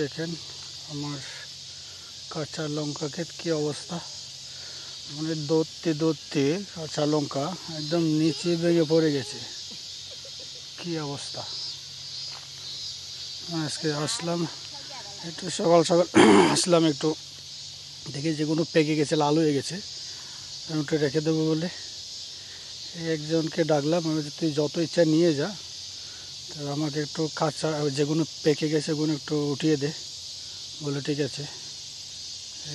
দেখেন আমার কাঁচা লঙ্কা ক্ষেত কি অবস্থা। মানে দৌড়তে দৌড়তে কাঁচা লঙ্কা একদম নিচে ভেঙে পড়ে গেছে, কি অবস্থা। আজকে আসলাম একটু সকাল সকাল আসলাম, একটু দেখে যেগুলো পেকে গেছে, লাল হয়ে গেছে, আমি একটু রেখে দেবো বলে একজনকে ডাকলাম। আমি বলছি তুই যত ইচ্ছা নিয়ে যা, তো আমাকে একটু কাঁচা যেগুলো পেকে গেছে সেগুলো একটু উঠিয়ে দে বলে। ঠিক আছে,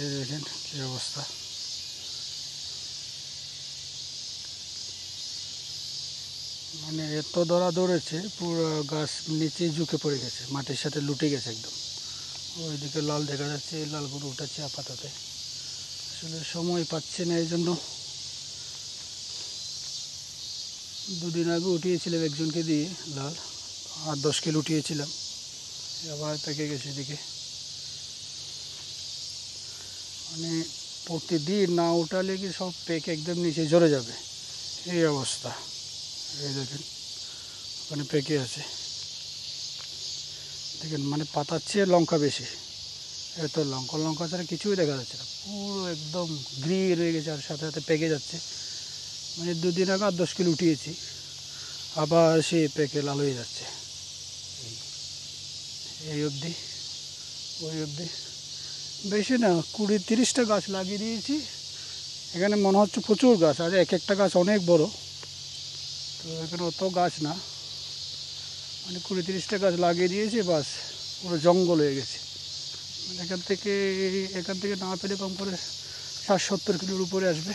এই দেখেন কী অবস্থা। মানে এত দৌড়েছে, পুরো গাছ নিচে ঝুঁকে পড়ে গেছে, মাটির সাথে লুটে গেছে একদম। ওইদিকে লাল দেখা যাচ্ছে, এই লালগুলো উঠাচ্ছে আপাতত। আসলে সময় পাচ্ছে না, এই জন্য। দুদিন আগে উঠিয়েছিলাম একজনকে দিয়ে লাল, 8-10 কিলো উঠিয়েছিলাম, আবার পেকে গেছে এদিকে। মানে প্রতিদিন না উঠালে কি সব পেকে একদম নিচে ঝরে যাবে, এই অবস্থা। এই দেখেন ওখানে পেকে আছে, দেখেন মানে পাতার চেয়ে লঙ্কা বেশি। এত লঙ্কা ছাড়া কিছুই দেখা যাচ্ছে না, পুরো একদম গ্রিন হয়ে গেছে, আর সাথে সাথে পেকে যাচ্ছে। মানে দুদিন আগে 8-10 কিলো উঠিয়েছি, আবার সে পেকে লাল হয়ে যাচ্ছে। এই অবধি, ওই অবধি বেশি না, 20-30টা গাছ লাগিয়ে দিয়েছি। এখানে মনে হচ্ছে প্রচুর গাছ, আর এক একটা গাছ অনেক বড়। তো এখানে অত গাছ না, মানে 20-30টা গাছ লাগিয়ে দিয়েছি, বাস পুরো জঙ্গল হয়ে গেছে। মানে এখান থেকে না পেলে কম করে 60-70 কিলোর উপরে আসবে।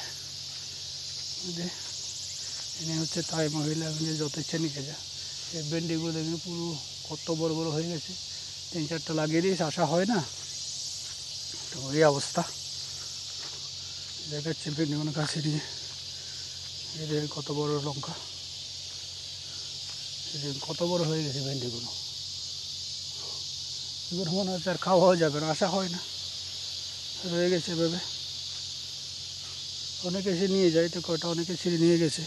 এনে হচ্ছে তাই মহিলা, আমি যত ইচ্ছা নিয়ে যা। এই ভেন্ডিগুলো দেখুন পুরো কত বড় বড় হয়ে গেছে, 3-4টা লাগিয়ে দিয়েছে, আসা হয় না, তো এই অবস্থা। দেখাচ্ছে ভেন্ডিগুলো কাছে নিয়ে, এই দেখেন কত বড় লঙ্কা, এই দেখুন কত বড় হয়ে গেছে ভেন্ডিগুলো। এগুলো মনে হচ্ছে আর খাওয়াও যাবে না, আসা হয় না, রয়ে গেছে এভাবে। অনেকে এসে নিয়ে যায়, তো কয়টা অনেকে ছিঁড়ে নিয়ে গেছে।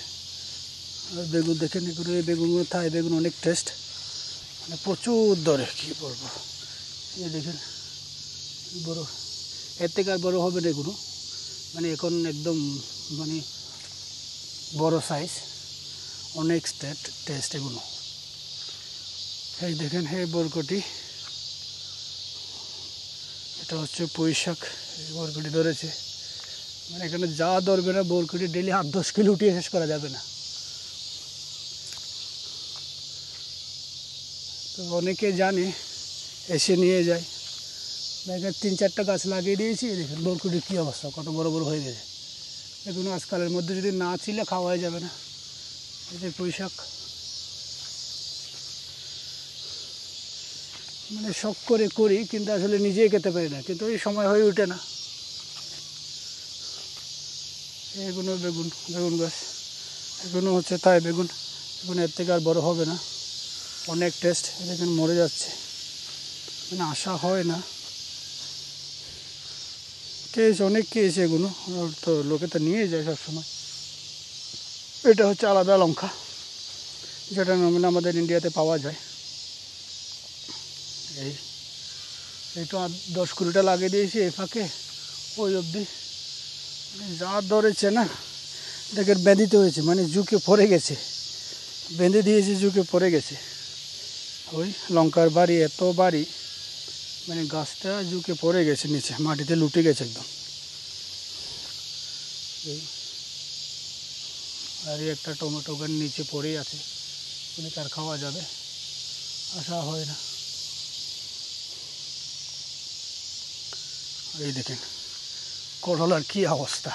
আর বেগুন দেখেন, এগুলো এই বেগুনগুলো থাই বেগুন অনেক টেস্ট, মানে প্রচুর দরে, কী বলবো। এই দেখেন বড়, এর থেকে আর বড়ো হবে না এগুলো, মানে এখন একদম মানে বড় সাইজ, অনেক টেস্ট এগুলো। এই দেখেন এই বরকটি, এটা হচ্ছে পুঁই শাক। এই বরকটি ধরেছে, মানে এখানে যা ধরবে না বরকটি ডেলি 8-10 কিলো উঠিয়ে শেষ করা যাবে না। তো অনেকে জানে, এসে নিয়ে যায়। দেখেন 3-4টা গাছ লাগিয়ে দিয়েছি, দেখেন বরকটির কী অবস্থা, কত বড় বড় হয়ে গেছে। এগুলো আজকালের মধ্যে যদি না ছিলে খাওয়াই যাবে না। এই যে পুঁই শাক, মানে শখ করে করি, কিন্তু আসলে নিজেই খেতে পারি না, কিন্তু এই সময় হয়ে ওঠে না। এগুলো বেগুন গাছ, এগুলো হচ্ছে তাই বেগুন, এগুলো এর থেকে আর বড় হবে না, অনেক টেস্ট। দেখুন মরে যাচ্ছে, মানে আশা হয় না। অনেক খেয়েছে এগুলো, তো লোকে তো নিয়ে যায় সবসময়। এটা হচ্ছে আলাদা লঙ্কা, যেটা মানে আমাদের ইন্ডিয়াতে পাওয়া যায়। এই তো 10-20টা লাগিয়ে দিয়েছি এই ফাঁকে, ওই অবধি যা ধরেছে না। দেখেন বেঁধিতে হয়েছে, মানে ঝুঁকে পড়ে গেছে, বেঁধে দিয়েছে, ঝুঁকে পড়ে গেছে। ওই লঙ্কার বাড়ি এত বাড়ি, মানে গাছটা ঝুঁকে পড়ে গেছে নিচে, মাটিতে লুটে গেছে একদম। আর একটা টমেটো গাছ নিচে পড়েই আছে, মানে তার খাওয়া যাবে, আশা হয় না। এই দেখেন করলার কি অবস্থা,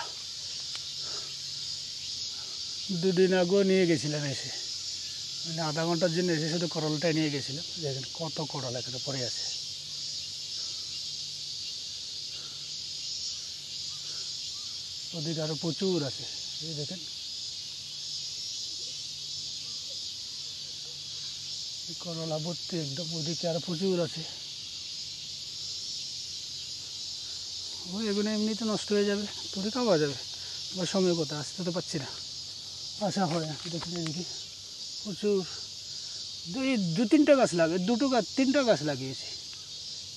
দুদিন আগেও নিয়ে গেছিলাম এসে, মানে আধা ঘন্টার জন্য এসে শুধু করলাটাই নিয়ে গেছিলাম। দেখেন কত করলা এখানে পড়ে আছে, ওদিকে আরও প্রচুর আছে। এই দেখেন করলা ভর্তি একদম, ওদিকে আরও প্রচুর আছে। ওই এগুলো এমনিতে নষ্ট হয়ে যাবে, তোরে খাওয়া যাবে, আবার সময় কোথায়, আসতে তো পারছি না, আসা হয় না। দেখুন এদিকে প্রচুর, 2-3টা গাছ লাগে, 2টো গাছ 3টা গাছ লাগিয়েছি,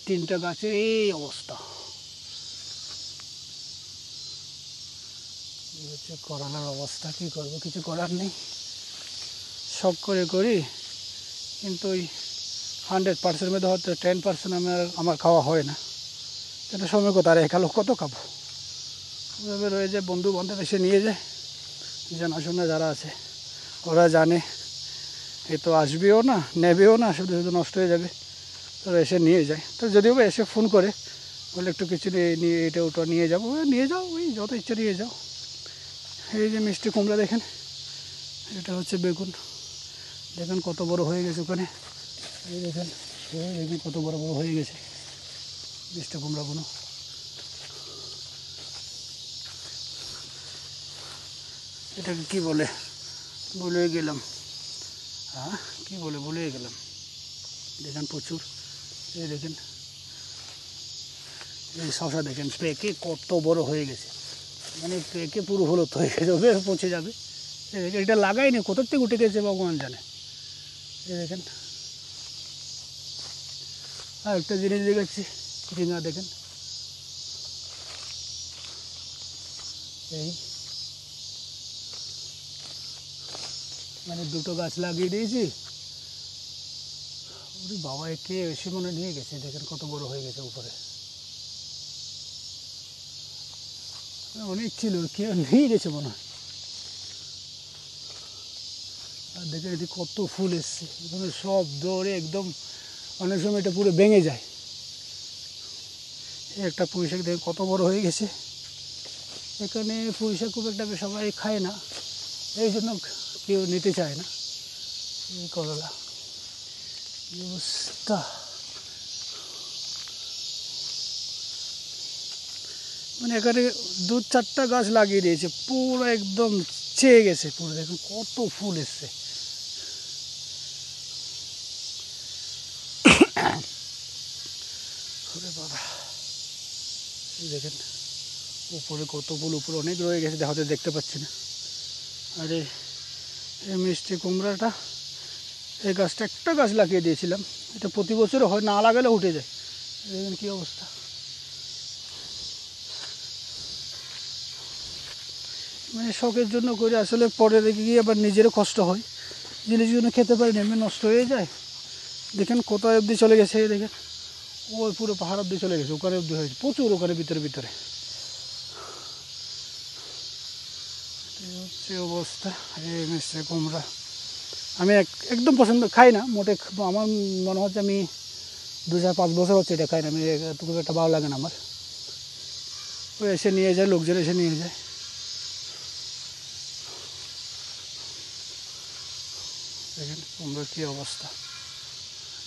তিনটা গাছের এই অবস্থা। এই হচ্ছে করোনার অবস্থা, কী করবো, কিছু করার নেই। শখ করে করি, কিন্তু ওই 100% মধ্যে হয়তো 10% আমার খাওয়া হয় না। এটা সময় কথা, আর একালো কত খাবো। ওইভাবে রয়ে যায়, বন্ধু বান্ধব এসে নিয়ে যায়, জানাশোনা যারা আছে ওরা জানে এ তো আসবেও না, নেবেও না, শুধু শুধু নষ্ট হয়ে যাবে, তারা এসে নিয়ে যায়। তো যদিও বা এসে ফোন করে বলে একটু কিছু নিয়ে এটা ওটা নিয়ে যাবো, নিয়ে যাও, ওই যত ইচ্ছা নিয়ে যাও। এই যে মিষ্টি কুমড়া দেখেন, এটা হচ্ছে বেগুন, দেখেন কত বড় হয়ে গেছে ওখানে। এই দেখেন কত বড় বড় হয়ে গেছে মিষ্টি কুমড়াগুলো। এটাকে কি বলে ভুলে গেলাম, হ্যাঁ কি বলে ভুলে গেলাম। দেখেন প্রচুর, এই দেখেন এই শশা দেখেন পেকে কত বড় হয়ে গেছে, মানে পেকে পুরো হলুদ হয়ে গেছে, পচে যাবে। এটা লাগাইনি, কোথার থেকে উঠে গেছে ভগবান জানে। এই দেখেন আর একটা জিনিস দেখাচ্ছি, ঝিঙা দেখেন, এই মানে দুটো গাছ লাগিয়ে দিয়েছি। ওরে বাবা, কে এসে মনে নিয়ে গেছে, দেখেন কত বড় হয়ে গেছে উপরে, অনেক ছিল, কেউ নিয়ে গেছে মনে হয়। আর দেখেন এটি কত ফুল এসছে, এখানে সব দৌড়ে একদম, অনেক সময় এটা পুরো ভেঙে যায়। একটা পুঁইশাক দেখে কত বড় হয়ে গেছে। এখানে পুঁইশাক খুব একটা সবাই খায় না, এই জন্য কেউ নিতে চায় না। এই করলা এই অবস্থা, মানে এখানে 2-4টা গাছ লাগিয়ে দিয়েছে, পুরো একদম চেয়ে গেছে পুরো। দেখুন কত ফুল এসছে। বাবা এই দেখেন উপরে কত ফুল, উপরে অনেক রয়ে গেছে, হয়তো দেখতে পাচ্ছি না। আর এই মিষ্টি কুমড়াটা, এই গাছটা একটা গাছ লাগিয়ে দিয়েছিলাম, এটা প্রতি বছর হয়, না লাগালে উঠে যায়। দেখেন কী অবস্থা। মানে শখের জন্য করে, আসলে পরে দেখে গিয়ে আবার নিজেরও কষ্ট হয়, জিনিসগুলো খেতে পারি না, এমনি নষ্ট হয়ে যায়। দেখেন কোথায় অবধি চলে গেছে, দেখেন ওই পুরো পাহাড় অবধি চলে গেছে, ওখানে অবধি হয়েছে প্রচুর, ওখানে ভিতরে ভিতরে। এই হচ্ছে অবস্থা। এই মিষ্টি কুমড়া আমি একদম পছন্দ, খাই না মোটে। আমার মনে হচ্ছে আমি 2-5 বছর হচ্ছে এটা খাই না, আমি খুব একটা ভালো লাগে না আমার। ওই এসে নিয়ে যায়, লোকজন এসে নিয়ে যায়। দেখেন কুমড়োর কী অবস্থা,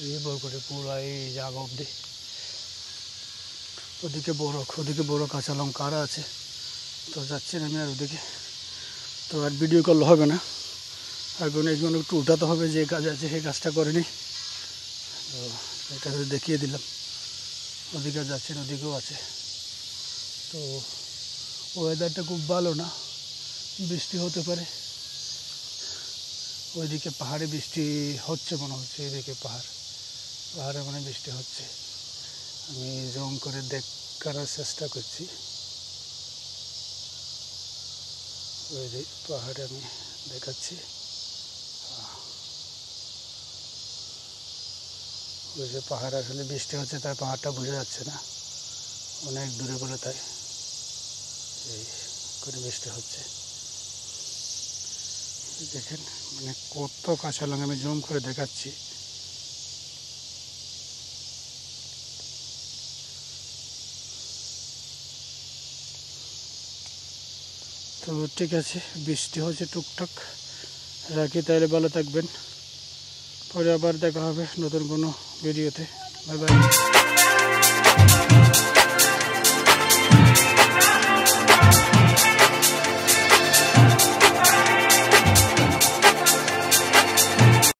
এই বরকটে পুরো এই জায়গা অবধি। ওদিকে বড় কাঁচা লঙ্কা আরও আছে, তো যাচ্ছি না আমি আর ওদিকে। তো আর ভিডিও করলে হবে না, আর এগুলো একটু উঠাতে হবে, যে কাজ আছে সেই কাজটা করে নিই। তো এটা দেখিয়ে দিলাম, ওদিকে যাচ্ছেন, ওদিকেও আছে। তো ওয়েদারটা খুব ভালো না, বৃষ্টি হতে পারে। ওইদিকে পাহাড়ে বৃষ্টি হচ্ছে মনে হচ্ছে, এদিকে পাহাড়ে মানে বৃষ্টি হচ্ছে। আমি জুম করে করার চেষ্টা করছি। ওই যে পাহাড়ে আমি দেখাচ্ছি, ওই যে পাহাড়, আসলে বৃষ্টি হচ্ছে তাই পাহাড়টা বোঝা যাচ্ছে না, অনেক দূরে বলে, তাই এই করে বৃষ্টি হচ্ছে। দেখেন মানে কত কাঁচা লঙ্কা, আমি জুম করে দেখাচ্ছি। তো ঠিক আছে, বৃষ্টি হচ্ছে টুকটাক, রাখি তাহলে, ভালো থাকবেন। পরে আবার দেখা হবে নতুন কোনো ভিডিওতে। Bye bye.